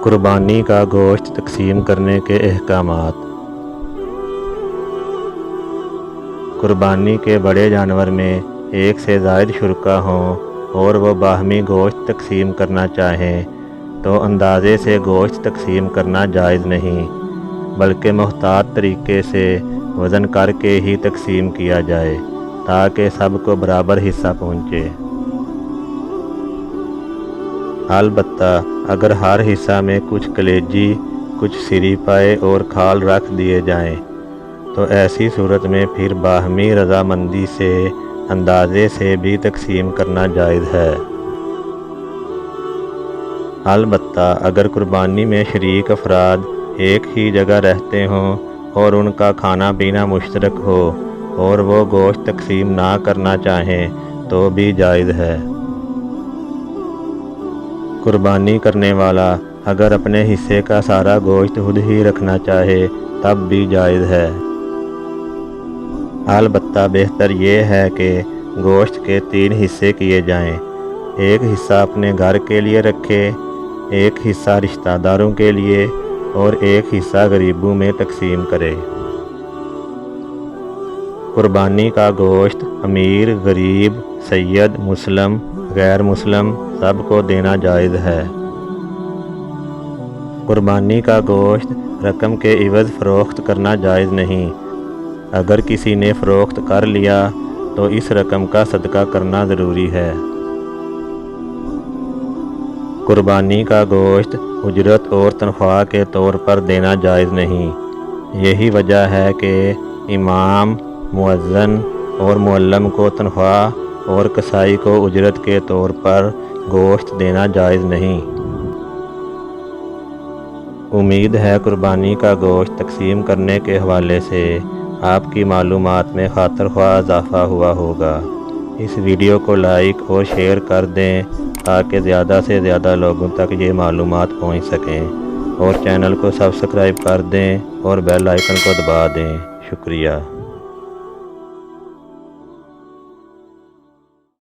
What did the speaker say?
قربانی کا گوشت تقسیم کرنے کے احکامات۔ قربانی کے بڑے جانور میں ایک سے زائد شرکا ہوں اور وہ باہمی گوشت تقسیم کرنا چاہیں تو اندازے سے گوشت تقسیم کرنا جائز نہیں، بلکہ محتاط طریقے سے وزن کر کے ہی تقسیم کیا جائے تاکہ سب کو برابر حصہ پہنچے۔ البتہ اگر ہر حصہ میں کچھ کلیجی، کچھ سری پائے اور کھال رکھ دیے جائیں تو ایسی صورت میں پھر باہمی رضامندی سے اندازے سے بھی تقسیم کرنا جائز ہے۔ البتہ اگر قربانی میں شریک افراد ایک ہی جگہ رہتے ہوں اور ان کا کھانا پینا مشترک ہو اور وہ گوشت تقسیم نہ کرنا چاہیں تو بھی جائز ہے۔ قربانی کرنے والا اگر اپنے حصے کا سارا گوشت خود ہی رکھنا چاہے تب بھی جائز ہے۔ البتہ بہتر یہ ہے کہ گوشت کے 3 حصے کیے جائیں، ایک حصہ اپنے گھر کے لیے رکھے، ایک حصہ رشتہ داروں کے لیے اور ایک حصہ غریبوں میں تقسیم کرے۔ قربانی کا گوشت امیر، غریب، سید، مسلم، غیر مسلم سب کو دینا جائز ہے۔ قربانی کا گوشت رقم کے عوض فروخت کرنا جائز نہیں، اگر کسی نے فروخت کر لیا تو اس رقم کا صدقہ کرنا ضروری ہے۔ قربانی کا گوشت اجرت اور تنخواہ کے طور پر دینا جائز نہیں، یہی وجہ ہے کہ امام، مؤذن اور معلم کو تنخواہ اور کسائی کو اجرت کے طور پر گوشت دینا جائز نہیں۔ امید ہے قربانی کا گوشت تقسیم کرنے کے حوالے سے آپ کی معلومات میں خاطر خواہ اضافہ ہوا ہوگا۔ اس ویڈیو کو لائک اور شیئر کر دیں تاکہ زیادہ سے زیادہ لوگوں تک یہ معلومات پہنچ سکیں، اور چینل کو سبسکرائب کر دیں اور بیل آئیکن کو دبا دیں۔ شکریہ۔